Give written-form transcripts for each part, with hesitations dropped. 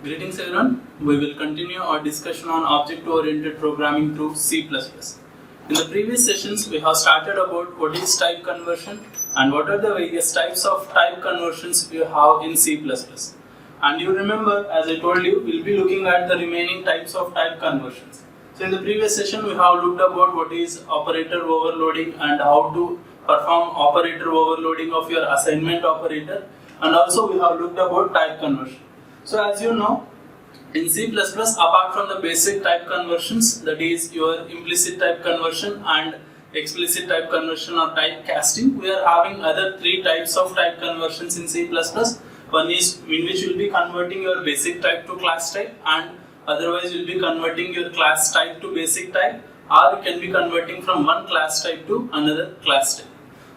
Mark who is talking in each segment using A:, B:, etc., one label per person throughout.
A: Greetings everyone. We will continue our discussion on object-oriented programming through C++. In the previous sessions, we have started about what is type conversion and what are the various types of type conversions we have in C++. And you remember, as I told you, we'll be looking at the remaining types of type conversions. So in the previous session, we have looked about what is operator overloading and how to perform operator overloading of your assignment operator, and also we have looked about type conversion. So as you know, in C++, apart from the basic type conversions, that is your implicit type conversion and explicit type conversion or type casting, we are having other three types of type conversions in C++. One is in which you will be converting your basic type to class type, and otherwise you will be converting your class type to basic type, or you can be converting from one class type to another class type.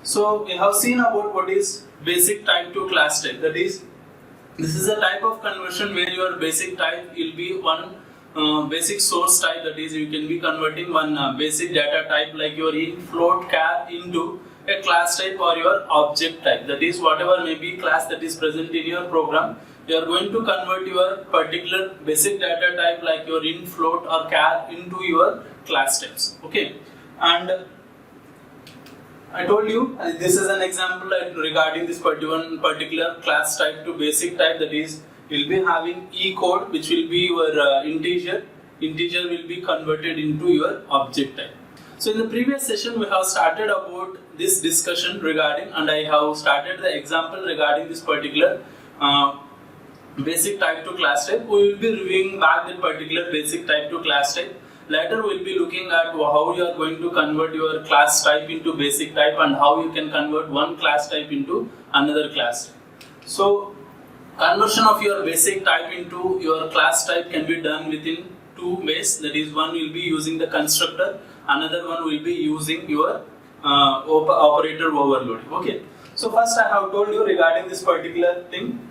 A: So we have seen about what is basic type to class type, that is, this is a type of conversion where your basic type will be one basic source type, that is you can be converting one basic data type like your int, float, char into a class type or your object type, that is whatever may be class that is present in your program, you are going to convert your particular basic data type like your int, float or char into your class types. Okay, and I told you this is an example regarding this particular class type to basic type, that is you will be having E code which will be your integer will be converted into your object type. So in the previous session we have started about this discussion regarding, and I have started the example regarding this particular basic type to class type. We will be reviewing back that particular basic type to class type. Later we will be looking at how you are going to convert your class type into basic type and how you can convert one class type into another class type. So conversion of your basic type into your class type can be done within two ways, that is one will be using the constructor, another one will be using your operator overloading. Okay, so first I have told you regarding this particular thing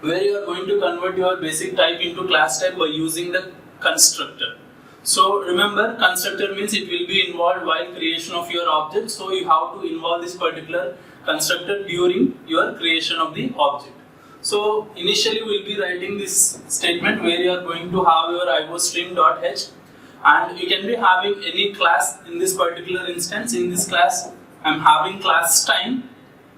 A: where you are going to convert your basic type into class type by using the constructor. So remember, constructor means it will be involved while creation of your object, so you have to involve this particular constructor during your creation of the object. So initially we will be writing this statement where you are going to have your iostream.h, and you can be having any class in this particular instance. In this class I am having class time,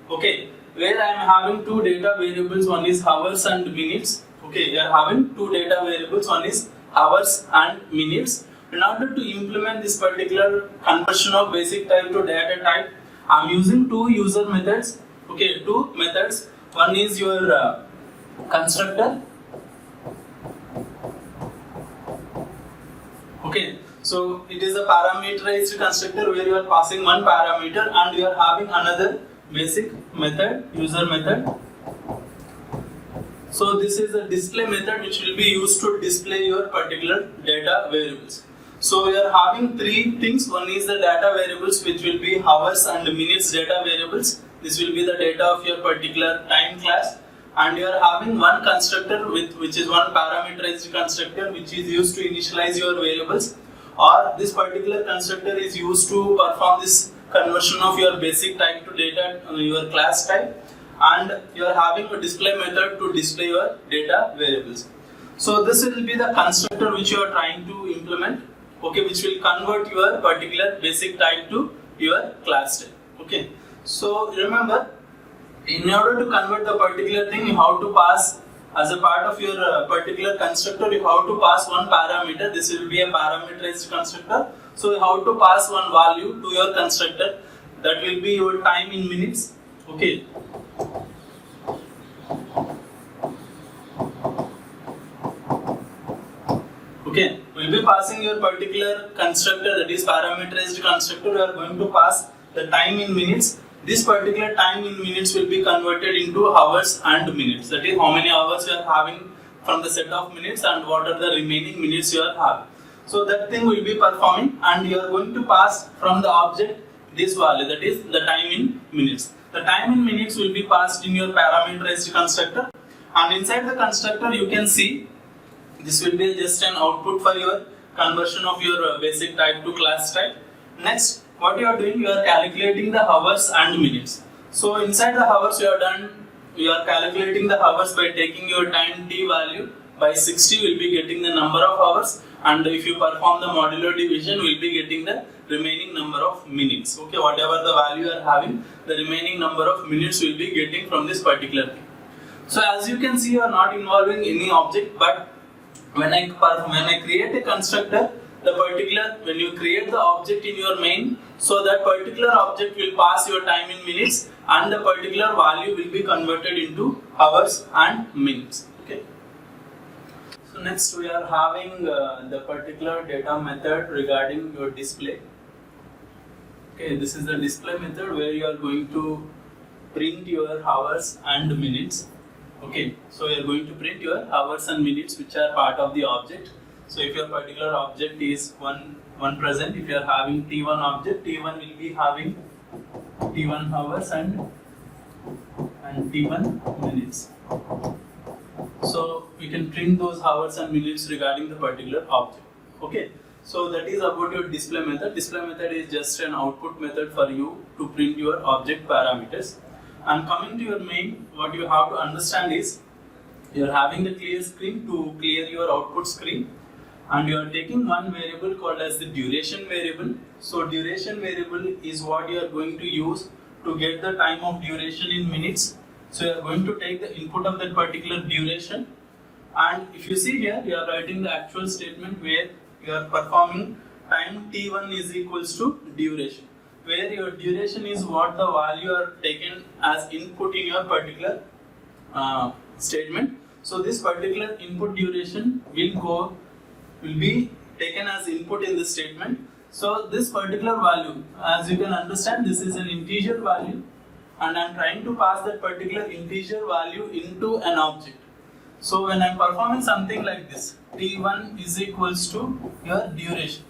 A: okay, where I am having two data variables, one is hours and minutes. Okay, you are having two data variables, one is hours and minutes. In order to implement this particular conversion of basic type to data type, I am using two user methods. Okay, two methods. One is your constructor. Okay, so it is a parameterized constructor where you are passing one parameter and you are having another basic method, user method. So this is a display method which will be used to display your particular data variables. So we are having three things. One is the data variables which will be hours and minutes data variables. This will be the data of your particular time class. And you are having one constructor which is one parameterized constructor which is used to initialize your variables, or this particular constructor is used to perform this conversion of your basic type to data, your class type, and you are having a display method to display your data variables. So this will be the constructor which you are trying to implement, okay, which will convert your particular basic type to your class type. Okay, so remember, in order to convert the particular thing, you have to pass, as a part of your particular constructor, you have to pass one parameter. This will be a parameterized constructor. So you have to pass one value to your constructor, that will be your time in minutes. Okay, okay, we will be passing your particular constructor, that is parameterized constructor. We are going to pass the time in minutes. This particular time in minutes will be converted into hours and minutes, that is how many hours you are having from the set of minutes and what are the remaining minutes you are having. So that thing will be performing, and you are going to pass from the object this value, that is the time in minutes. The time in minutes will be passed in your parameterized constructor, and inside the constructor you can see this will be just an output for your conversion of your basic type to class type. Next, what you are doing, you are calculating the hours and minutes. So inside the hours you are calculating the hours by taking your time t value by 60 we'll be getting the number of hours, and if you perform the modular division we'll be getting the remaining number of minutes. Okay, whatever the value you are having, the remaining number of minutes we'll be getting from this particular thing. So as you can see, you are not involving any object, but when I create a constructor, when you create the object in your main, so that particular object will pass your time in minutes, and the particular value will be converted into hours and minutes. Okay. So next we are having the particular data method regarding your display. Okay, this is the display method where you are going to print your hours and minutes. Okay, so you are going to print your hours and minutes which are part of the object. So if your particular object is one present, if you are having T1 object, T1 will be having T1 hours and T1 minutes. So we can print those hours and minutes regarding the particular object. Okay, so that is about your display method. Display method is just an output method for you to print your object parameters. And coming to your main, what you have to understand is you are having the clear screen to clear your output screen, and you are taking one variable called as the duration variable. So duration variable is what you are going to use to get the time of duration in minutes. So you are going to take the input of that particular duration, and if you see here, you are writing the actual statement where you are performing time T1 is equals to duration, where your duration is what the value are taken as input in your particular statement. So this particular input duration will be taken as input in this statement. So this particular value, as you can understand, this is an integer value, and I am trying to pass that particular integer value into an object. So when I am performing something like this, T1 is equals to your duration.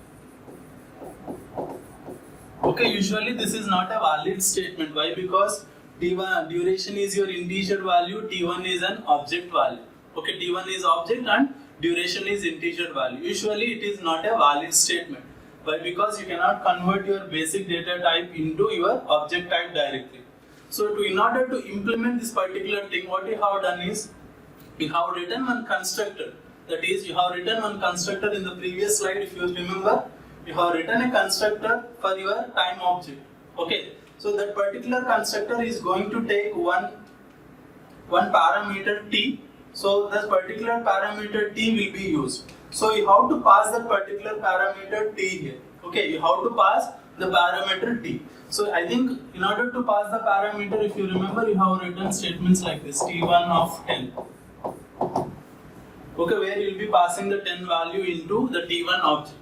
A: Okay, usually this is not a valid statement. Why? Because T1 duration is your integer value, T1 is an object value. Okay, T1 is object and duration is integer value. Usually it is not a valid statement. Why? Because you cannot convert your basic data type into your object type directly. So in order to implement this particular thing, what you have done is you have written one constructor. That is, you have written one constructor in the previous slide. If you remember, you have written a constructor for your time object. Okay, so that particular constructor is going to take one parameter t. So this particular parameter t will be used. So you have to pass that particular parameter t here. Okay, you have to pass the parameter t. So I think in order to pass the parameter, if you remember, you have written statements like this: t1 of 10. Okay, where you will be passing the 10 value into the t1 object.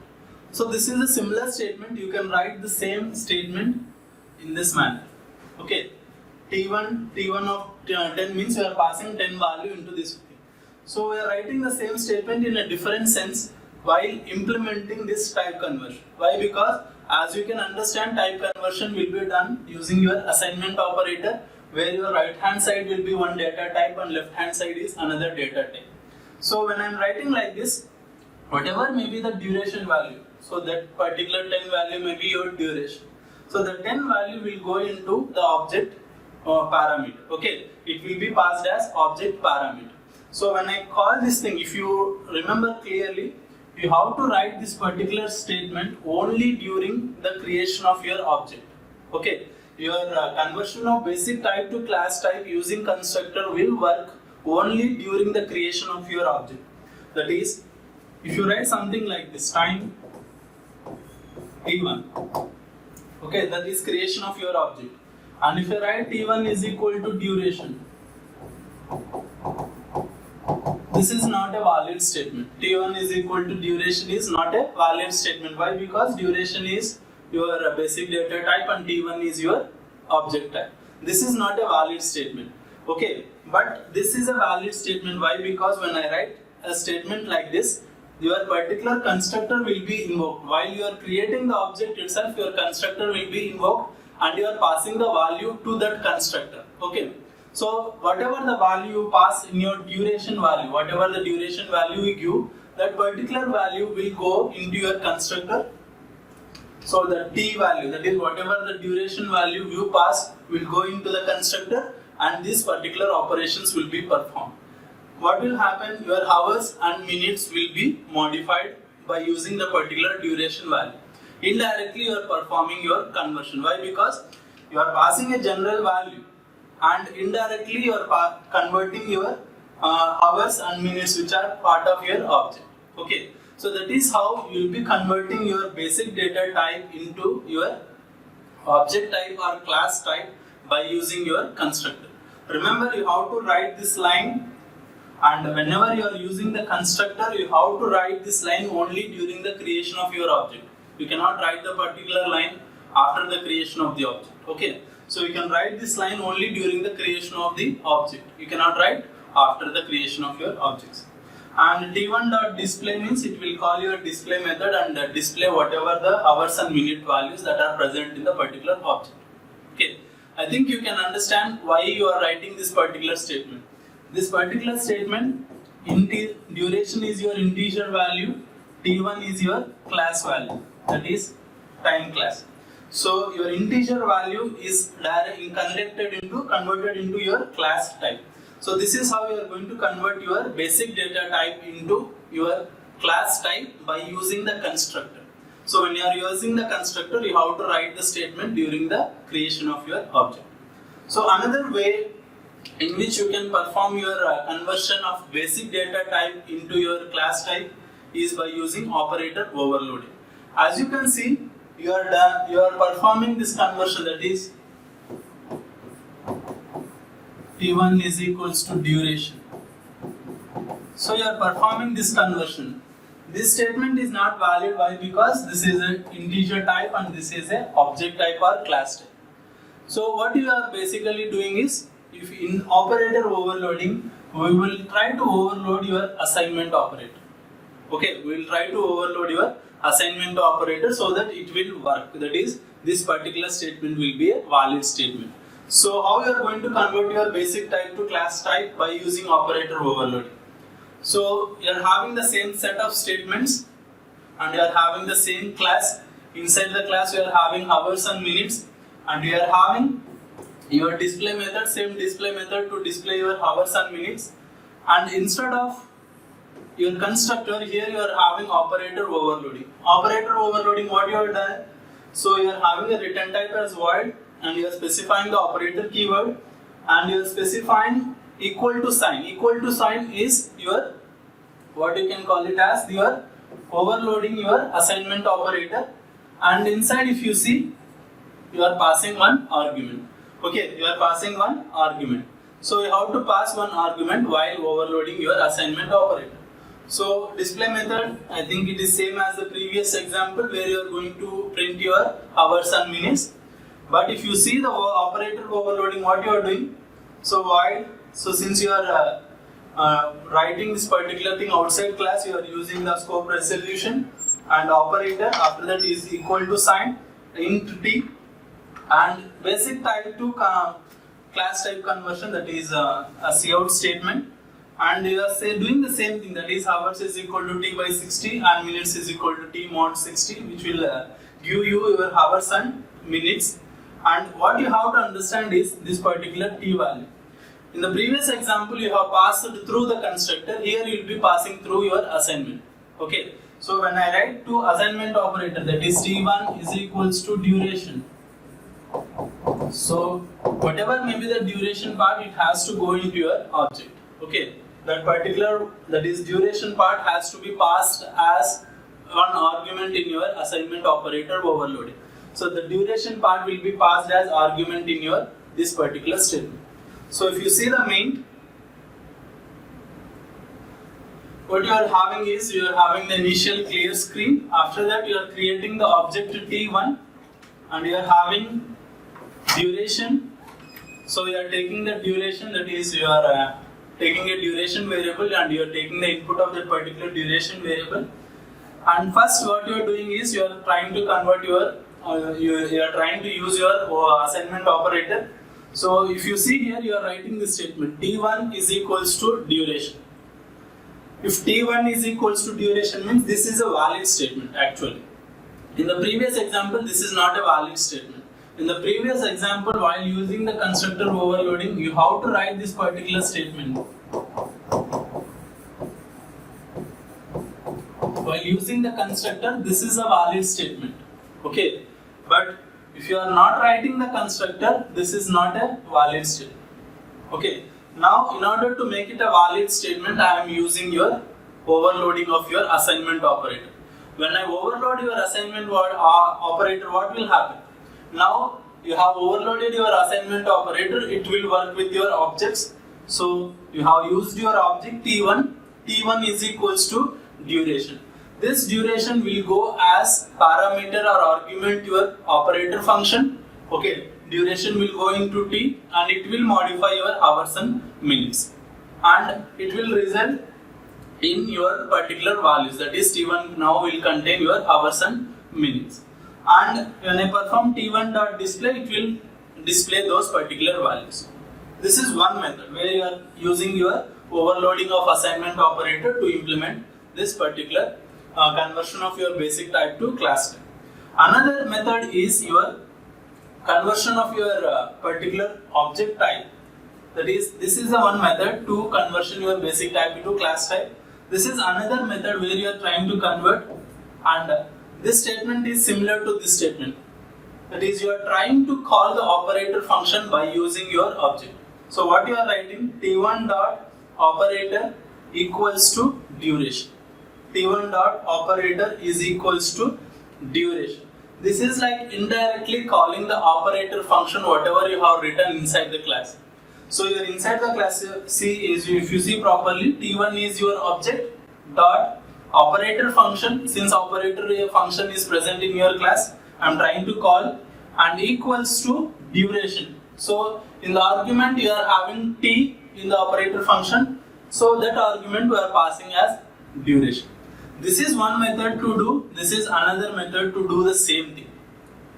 A: So this is a similar statement. You can write the same statement in this manner. Okay, t1 of 10 means you are passing 10 value into this thing. So we are writing the same statement in a different sense while implementing this type conversion. Why? Because as you can understand, type conversion will be done using your assignment operator, where your right hand side will be one data type and left hand side is another data type. So when I am writing like this, whatever may be the duration value, so that particular 10 value may be your duration. So the 10 value will go into the object parameter. Okay, it will be passed as object parameter. So when I call this thing, if you remember clearly, you have to write this particular statement only during the creation of your object. Okay, your conversion of basic type to class type using constructor will work only during the creation of your object. That is, if you write something like this, time t1, okay, that is creation of your object, and if you write t1 is equal to duration, this is not a valid statement. T1 is equal to duration is not a valid statement. Why? Because duration is your basic data type and T1 is your object type. This is not a valid statement. Okay, but this is a valid statement. Why? Because when I write a statement like this, your particular constructor will be invoked. While you are creating the object itself, your constructor will be invoked and you are passing the value to that constructor. Okay. So whatever the value you pass in your duration value, whatever the duration value you give, that particular value will go into your constructor. So the t value, that is whatever the duration value you pass, will go into the constructor and these particular operations will be performed. what will happen? Your hours and minutes will be modified by using the particular duration value. Indirectly you are performing your conversion. Why? Because you are passing a general value and indirectly you are converting your hours and minutes which are part of your object. Okay, so that is how you will be converting your basic data type into your object type or class type by using your constructor. Remember, you have to write this line, and whenever you are using the constructor, you have to write this line only during the creation of your object. You cannot write the particular line after the creation of the object. Okay, so you can write this line only during the creation of the object. You cannot write after the creation of your objects. And t1.display means it will call your display method and display whatever the hours and minute values that are present in the particular object. Okay, I think you can understand why you are writing this particular statement. This particular statement, duration is your integer value, t1 is your class value, that is time class. So your integer value is converted into your class type. So this is how you are going to convert your basic data type into your class type by using the constructor. So when you are using the constructor, you have to write the statement during the creation of your object. So another way in which you can perform your conversion of basic data type into your class type is by using operator overloading. As you can see, you are performing this conversion, that is t1 is equals to duration. So you are performing this conversion. This statement is not valid. Why? Because this is an integer type and this is an object type or class type. So what you are basically doing is, if in operator overloading, we will try to overload your assignment operator. Okay, we will try to overload your assignment operator so that it will work. That is, this particular statement will be a valid statement. So how you are going to convert your basic type to class type? By using operator overloading. So you are having the same set of statements and you are having the same class. Inside the class you are having hours and minutes, and you are having your display method, same display method to display your hours and minutes. And instead of your constructor, here you are having operator overloading. Operator overloading, what you have done? So you are having a return type as void, and you are specifying the operator keyword, and you are specifying equal to sign. Equal to sign is your, what you can call it as, your overloading your assignment operator, and inside if you see, you are passing one argument. Okay, you are passing one argument. So you have to pass one argument while overloading your assignment operator. So display method, I think it is same as the previous example where you are going to print your hours and minutes. But if you see the operator overloading, what you are doing? So while, so since you are writing this particular thing outside class, you are using the scope resolution, and operator after that is equal to sign int t, and basic type to class type conversion, that is a cout statement, and you are doing the same thing, that is hours is equal to t by 60 and minutes is equal to t mod 60, which will give you your hours and minutes. And what you have to understand is this particular t value. In the previous example, you have passed through the constructor. Here you will be passing through your assignment. Okay. So when I write to assignment operator, that is t1 is equals to duration. So whatever may be the duration part, it has to go into your object. Okay. That particular, that is duration part, has to be passed as an argument in your assignment operator overloading. So the duration part will be passed as argument in your this particular statement. So if you see the main, what you are having is, you are having the initial clear screen. After that you are creating the object t1 and you are having duration. So you are taking the duration, that is you are taking a duration variable and you are taking the input of that particular duration variable. And first what you are doing is, you are trying to convert your you are trying to use your assignment operator. So if you see here, you are writing this statement, t1 is equals to duration. If t1 is equals to duration means this is a valid statement actually. In the previous example, this is not a valid statement. In the previous example, while using the constructor overloading, you have to write this particular statement. while using the constructor, this is a valid statement. Okay, but if you are not writing the constructor, this is not a valid statement. Okay, now in order to make it a valid statement, I am using your overloading of your assignment operator. When I overload your assignment operator, what will happen? Now you have overloaded your assignment operator, it will work with your objects. So you have used your object T1, T1 is equals to duration. This duration will go as parameter or argument your operator function. Okay, duration will go into T and it will modify your hours and minutes, and it will result in your particular values, that is T1 now will contain your hours and minutes, and when I perform T1.display, it will display those particular values. This is one method where you are using your overloading of assignment operator to implement this particular conversion of your basic type to class type. Another method is your conversion of your particular object type. That is, this is the one method to conversion your basic type into class type. This is another method where you are trying to convert, and this statement is similar to this statement. That is, you are trying to call the operator function by using your object. So what you are writing, T1 dot operator equals to duration. T1 dot operator is equals to duration. This is like indirectly calling the operator function whatever you have written inside the class. So you're inside the class, see, is if you see properly, T1 is your object dot operator function. Since operator function is present in your class, I'm trying to call, and equals to duration. So in the argument you are having T in the operator function, so that argument we are passing as duration. This is one method to do, this is another method to do the same thing.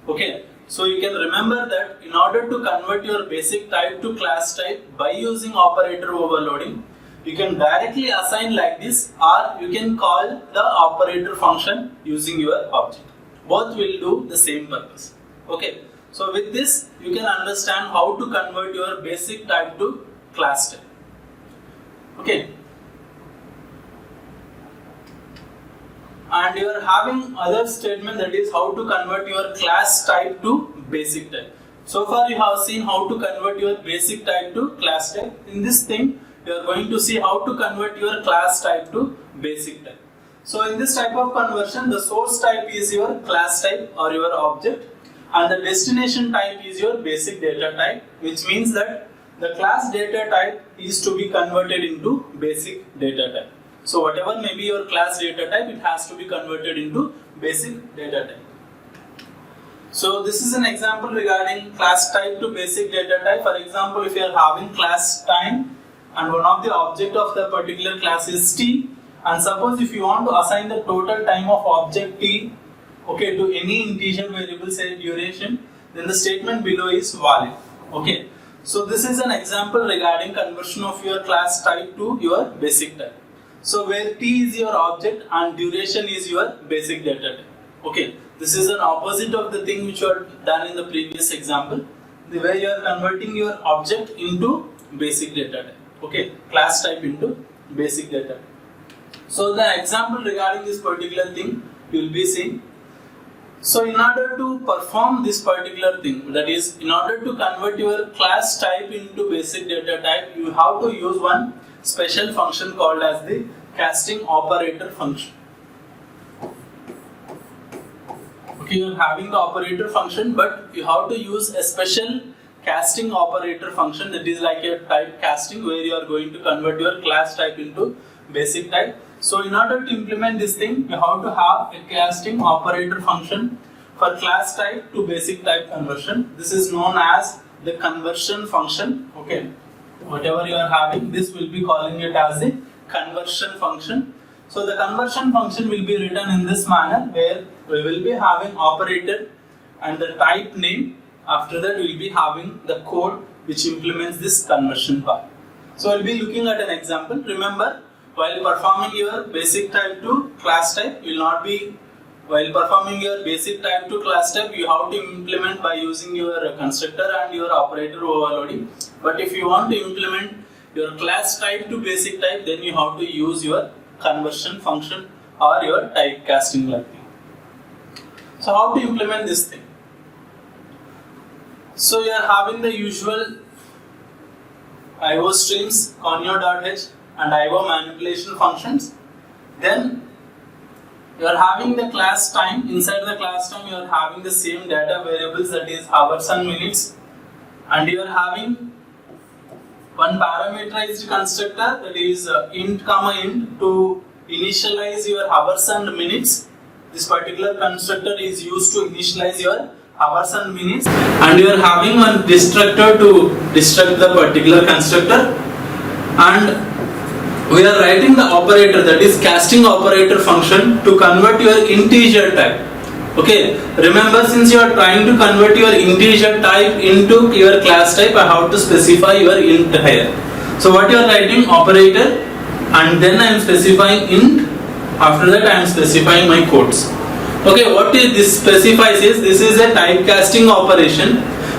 A: Okay, so you can remember that in order to convert your basic type to class type by using operator overloading, you can directly assign like this, or you can call the operator function using your object. Both will do the same purpose. Okay, so with this you can understand how to convert your basic type to class type. Okay, and you are having other statement, that is how to convert your class type to basic type. So far you have seen how to convert your basic type to class type. In this thing you are going to see how to convert your class type to basic type. So in this type of conversion, the source type is your class type or your object, and the destination type is your basic data type, which means that the class data type is to be converted into basic data type. So whatever may be your class data type, it has to be converted into basic data type. So this is an example regarding class type to basic data type. For example, if you are having class time and one of the object of the particular class is T, and suppose if you want to assign the total time of object T, okay, to any integer variable, say duration, then the statement below is valid. Okay, so this is an example regarding conversion of your class type to your basic type. So where T is your object and duration is your basic data type. Okay, this is an opposite of the thing which you had done in the previous example, the way you are converting your object into basic data type. Okay, class type into basic data type. So the example regarding this particular thing you will be seeing. So in order to perform this particular thing, that is, in order to convert your class type into basic data type, you have to use one special function called as the casting operator function. Okay, you are having the operator function, but you have to use a special casting operator function, that is like a type casting, where you are going to convert your class type into basic type. So in order to implement this thing, you have to have a casting operator function for class type to basic type conversion. This is known as the conversion function. Okay, whatever you are having, this will be calling it as the conversion function. So the conversion function will be written in this manner, where we will be having operator and the type name. After that we will be having the code which implements this conversion part. So we'll be looking at an example. Remember, while performing your basic type to class type, you will not be, while performing your basic type to class type, you have to implement by using your constructor and your operator overloading. But if you want to implement your class type to basic type, then you have to use your conversion function or your typecasting like thing. So how to implement this thing? So you are having the usual IO streams, conio.h and IO manipulation functions. Then you are having the class time. Inside the class time you are having the same data variables, that is hours and minutes, and you are having one parameterized constructor, that is int comma int, to initialize your hours and minutes. This particular constructor is used to initialize your hours and minutes, and you are having one destructor to destruct the particular constructor, and we are writing the operator, that is casting operator function, to convert your integer type. Okay, remember, since you are trying to convert your integer type into your class type, I have to specify your int here. So what you are writing, operator, and then I am specifying int. After that I am specifying my codes. Okay, what is this specifies is, this is a typecasting operation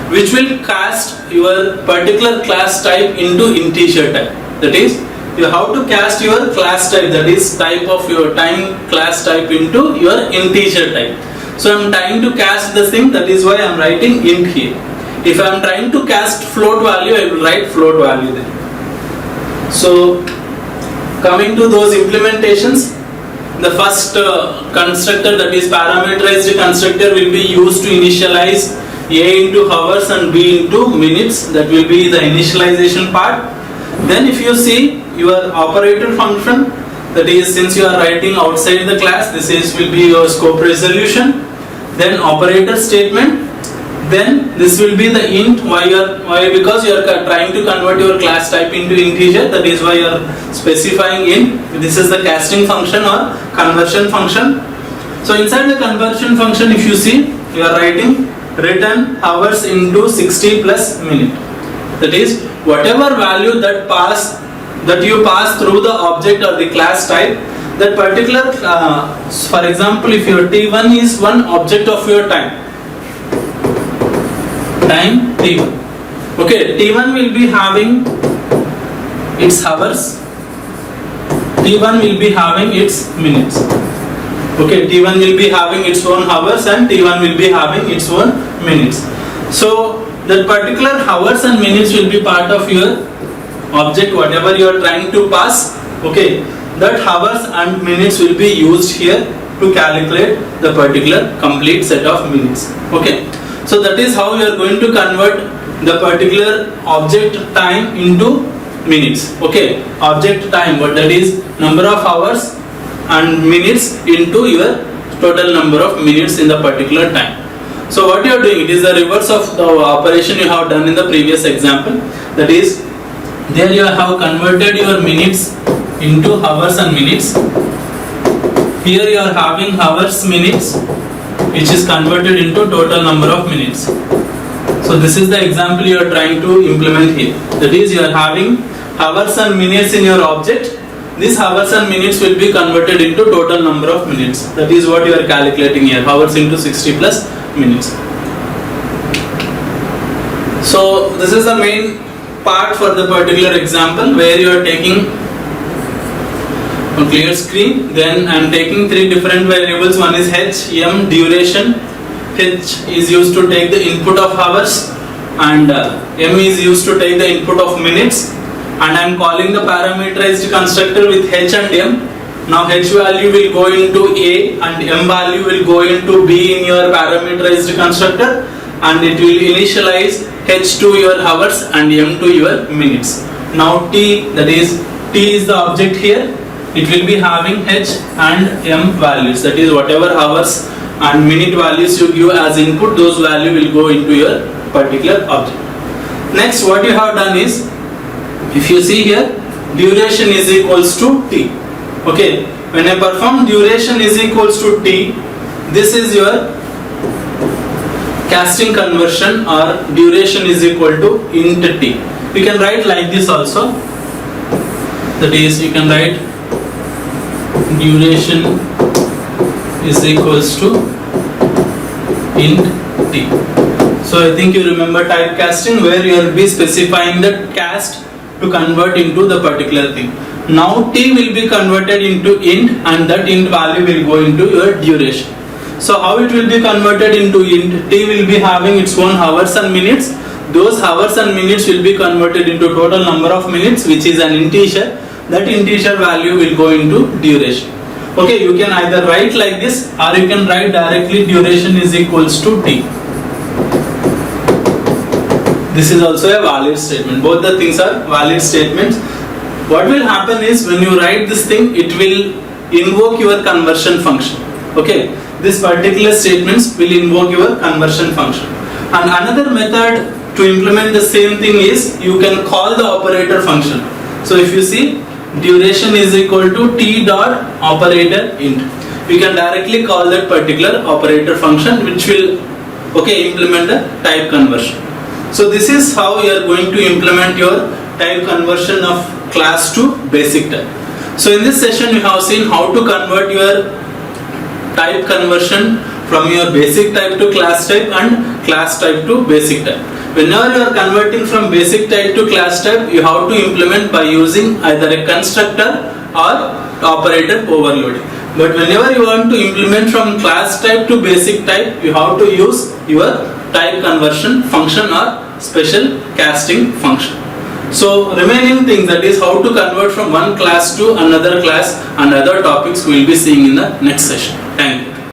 A: which will cast your particular class type into integer type. That is, you have to cast your class type, that is type of your time class type, into your integer type. So I am trying to cast this thing, that is why I am writing int here. If I am trying to cast float value, I will write float value there. So coming to those implementations, the first constructor, that is parameterized constructor, will be used to initialize A into hours and B into minutes. That will be the initialization part. Then if you see your operator function, that is, since you are writing outside the class, this is will be your scope resolution. Then operator statement. Then this will be the int. Why because you are trying to convert your class type into integer, that is why you are specifying int. This is the casting function or conversion function. So inside the conversion function, if you see, you are writing return hours into 60 plus minute. That is, whatever value that you pass through the object or the class type, that particular, for example, if your t1 is one object of your time t1. Okay, t1 will be having its hours, t1 will be having its minutes. Okay, t1 will be having its own hours and t1 will be having its own minutes. So that particular hours and minutes will be part of your object, whatever you are trying to pass. Okay, that hours and minutes will be used here to calculate the particular complete set of minutes. Okay, so that is how you are going to convert the particular object time into minutes. Okay, object time, but that is number of hours and minutes into your total number of minutes in the particular time. So what you are doing, it is the reverse of the operation you have done in the previous example. That is, there you have converted your minutes into hours and minutes. Here you are having hours minutes, which is converted into total number of minutes. So this is the example you are trying to implement here. That is, you are having hours and minutes in your object. These hours and minutes will be converted into total number of minutes. That is what you are calculating here, hours into 60 plus minutes. So this is the main part for the particular example, where you are taking a clear screen. Then I am taking three different variables. One is h, m, duration. H is used to take the input of hours, and m is used to take the input of minutes. And I am calling the parameterized constructor with h and m. Now h value will go into A and m value will go into B in your parameterized constructor, and it will initialize h to your hours and m to your minutes. Now t, that is t is the object here. It will be having h and m values, that is whatever hours and minute values you give as input, those value will go into your particular object. Next, what you have done is, if you see here, duration is equals to t. Okay, when I perform duration is equals to t, this is your casting conversion, or duration is equal to int t. You can write like this also. That is, you can write duration is equals to int t. So I think you remember typecasting, where you will be specifying the cast to convert into the particular thing. Now t will be converted into int, and that int value will go into your duration. So how it will be converted into int? T will be having its own hours and minutes. Those hours and minutes will be converted into total number of minutes, which is an integer. That integer value will go into duration. Okay, you can either write like this, or you can write directly duration is equals to t. This is also a valid statement. Both the things are valid statements. What will happen is, when you write this thing, it will invoke your conversion function. Okay, this particular statements will invoke your conversion function. And another method to implement the same thing is, you can call the operator function. So if you see, duration is equal to t dot operator int. You can directly call that particular operator function, which will implement the type conversion. So this is how you are going to implement your type conversion of class to basic type. So in this session we have seen how to convert your type conversion from your basic type to class type and class type to basic type. Whenever you are converting from basic type to class type, you have to implement by using either a constructor or operator overloading. But whenever you want to implement from class type to basic type, you have to use your type conversion function or special casting function. So remaining things, that is how to convert from one class to another class, and other topics we will be seeing in the next session. Thank you.